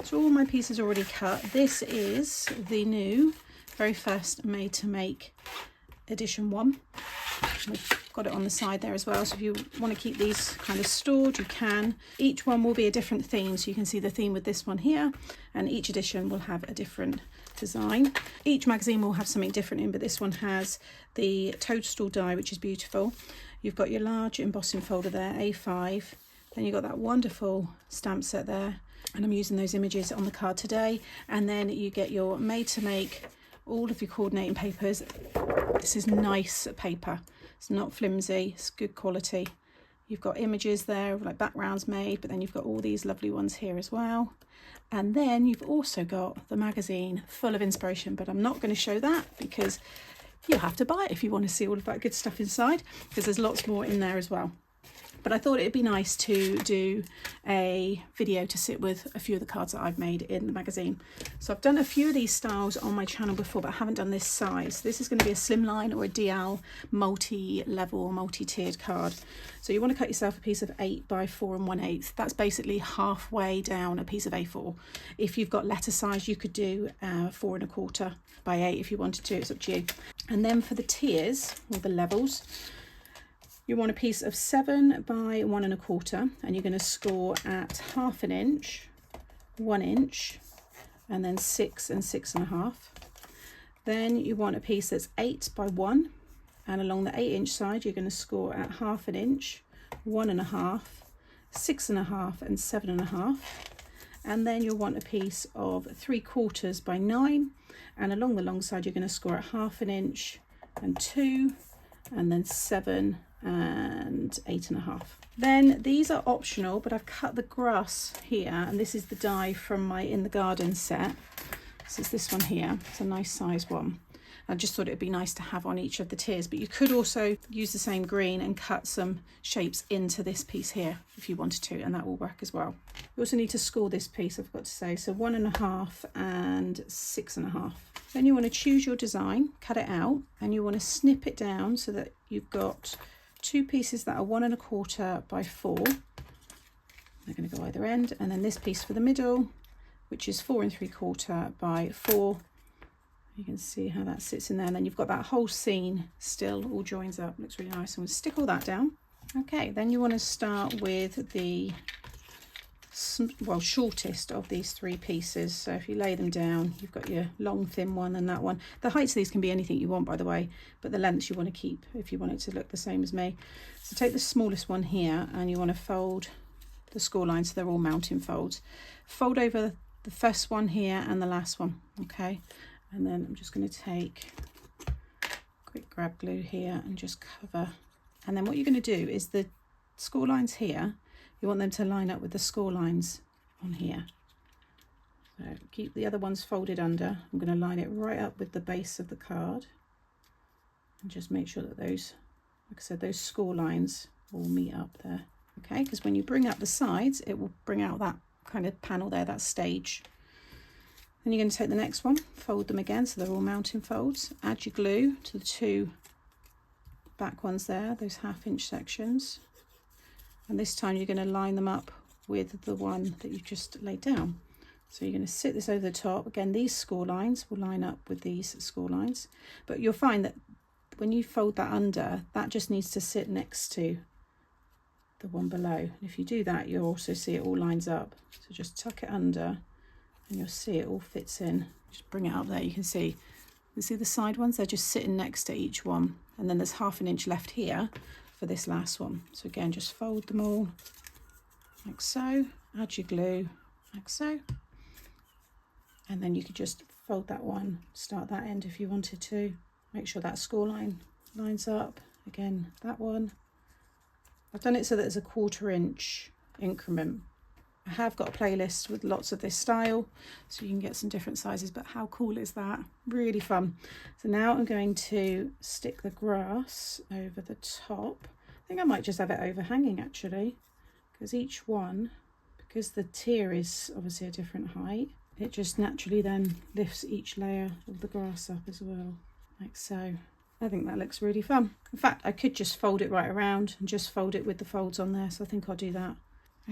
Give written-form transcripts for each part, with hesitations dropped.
So all my pieces are already cut. This is the new, very first Made to Make edition 1. We've got it on the side there as well, so if you want to keep these kind of stored, you can. Each one will be a different theme, so you can see the theme with this one here, and each edition will have a different design. Each magazine will have something different in, but this one has the toadstool die, which is beautiful. You've got your large embossing folder there, A5, then you've got that wonderful stamp set there, and I'm using those images on the card today. And then you get your Made to Make, all of your coordinating papers. This is nice paper, it's not flimsy, it's good quality. You've got images there, like backgrounds made, but then you've got all these lovely ones here as well. And then you've also got the magazine full of inspiration, but I'm not going to show that because you'll have to buy it if you want to see all of that good stuff inside, because there's lots more in there as well. But I thought it'd be nice to do a video to sit with a few of the cards that I've made in the magazine. So I've done a few of these styles on my channel before, but I haven't done this size. This is going to be a slimline or a DL multi-level or multi-tiered card. So you want to cut yourself a piece of 8 by 4 1/8. That's basically halfway down a piece of A4. If you've got letter size, you could do 4 1/4 by 8 if you wanted to. It's up to you. And then for the tiers or the levels, you want a piece of 7 by 1 1/4, and you're going to score at 1/2 inch, 1 inch, and then 6 and 6 1/2. Then you want a piece that's 8 by 1, and along the 8 inch side you're going to score at 1/2 inch, 1 1/2, 6 1/2, and 7 1/2. And then you'll want a piece of 3/4 by 9, and along the long side you're going to score at 1/2 inch and 2, and then 7 and 8 1/2. Then these are optional, but I've cut the grass here, and this is the die from my In the Garden set. So it's this one here. It's a nice size one. I just thought it'd be nice to have on each of the tiers, but you could also use the same green and cut some shapes into this piece here if you wanted to, and that will work as well. You also need to score this piece, I've got to say, so 1 1/2 and 6 1/2. Then you want to choose your design, cut it out, and you want to snip it down so that you've got 2 pieces that are 1 1/4 by 4. They're going to go either end, and then this piece for the middle, which is 4 3/4 by 4. You can see how that sits in there, and then you've got that whole scene still all joins up. Looks really nice. I'm going to stick all that down. Okay, then you want to start with the shortest of these 3 pieces. So if you lay them down, you've got your long thin one and that one. The heights of these can be anything you want, by the way, but the lengths you want to keep if you want it to look the same as me. So take the smallest one here, and you want to fold the score lines so they're all mounting folds. Fold over the first one here and the last one, okay? And then I'm just going to take quick grab glue here and just cover. And then what you're going to do is the score lines here, you want them to line up with the score lines on here. So keep the other ones folded under. I'm going to line it right up with the base of the card, and just make sure that those, like I said, those score lines will meet up there. Okay, because when you bring up the sides, it will bring out that kind of panel there, that stage. Then you're going to take the next one, fold them again so they're all mounting folds, add your glue to the 2 back ones there, those 1/2 inch sections, and this time you're going to line them up with the one that you've just laid down. So you're going to sit this over the top. Again, these score lines will line up with these score lines, but you'll find that when you fold that under, that just needs to sit next to the one below. And if you do that, you'll also see it all lines up. So just tuck it under, and you'll see it all fits in. Just bring it up there, you can see the side ones, they're just sitting next to each one, and then there's 1/2 inch left here for this last one. So again, just fold them all like so, add your glue like so, and then you could just fold that one, start that end if you wanted to. Make sure that score line lines up. Again, that one. I've done it so that there's a 1/4 inch increment. I have got a playlist with lots of this style, so you can get some different sizes, but how cool is that? Really fun. So now I'm going to stick the grass over the top. I think I might just have it overhanging actually, because each one, because the tier is obviously a different height, it just naturally then lifts each layer of the grass up as well, like so. I think that looks really fun. In fact, I could just fold it right around and just fold it with the folds on there, so I think I'll do that.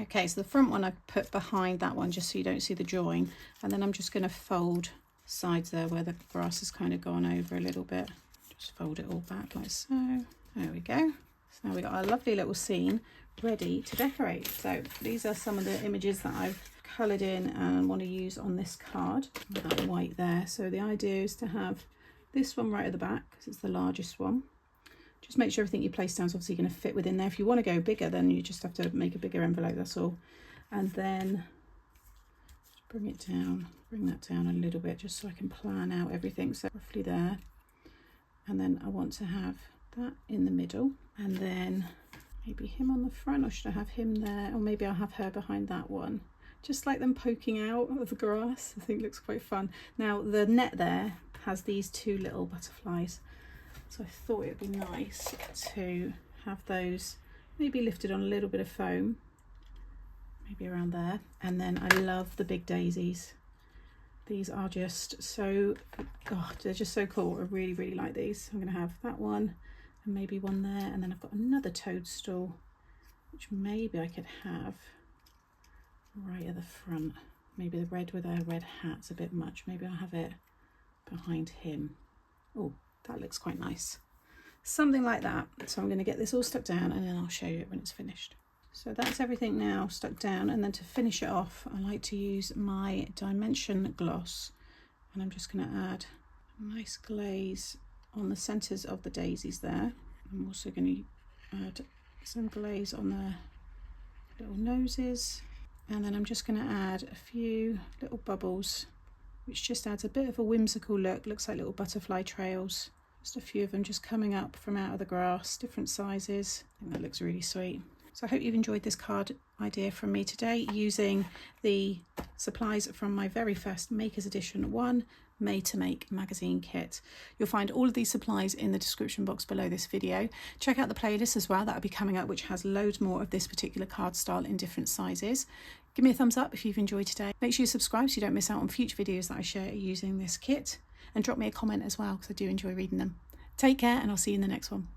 Okay, so the front one I put behind that one just so you don't see the join, and then I'm just going to fold sides there where the grass has kind of gone over a little bit. Just fold it all back like so. There we go. So now we got our lovely little scene ready to decorate. So these are some of the images that I've coloured in and want to use on this card. That white there. So the idea is to have this one right at the back because it's the largest one. Just make sure everything you place down is obviously going to fit within there. If you want to go bigger, then you just have to make a bigger envelope, that's all. And then just bring it down, bring that down a little bit just so I can plan out everything. So roughly there. And then I want to have that in the middle, and then maybe him on the front, or should I have him there? Or maybe I'll have her behind that one. Just like them poking out of the grass, I think looks quite fun. Now the net there has these two little butterflies. So I thought it would be nice to have those maybe lifted on a little bit of foam, maybe around there. And then I love the big daisies. These are just so, God, they're just so cool. I really, really like these. I'm going to have that one and maybe one there. And then I've got another toadstool, which maybe I could have right at the front. Maybe the red with a red hat's a bit much. Maybe I'll have it behind him. Oh, that looks quite nice. Something like that. So I'm going to get this all stuck down and then I'll show you it when it's finished. So that's everything now stuck down, and then to finish it off I like to use my dimension gloss, and I'm just going to add a nice glaze on the centres of the daisies there. I'm also going to add some glaze on the little noses, and then I'm just going to add a few little bubbles, which just adds a bit of a whimsical look. Looks like little butterfly trails. Just a few of them just coming up from out of the grass, different sizes. I think that looks really sweet. So I hope you've enjoyed this card idea from me today, using the supplies from my very first Makers Edition 1 Made to Make magazine kit. You'll find all of these supplies in the description box below this video. Check out the playlist as well, that'll be coming up, which has loads more of this particular card style in different sizes. Give me a thumbs up if you've enjoyed today. Make sure you subscribe so you don't miss out on future videos that I share using this kit, and drop me a comment as well because I do enjoy reading them. Take care, and I'll see you in the next one.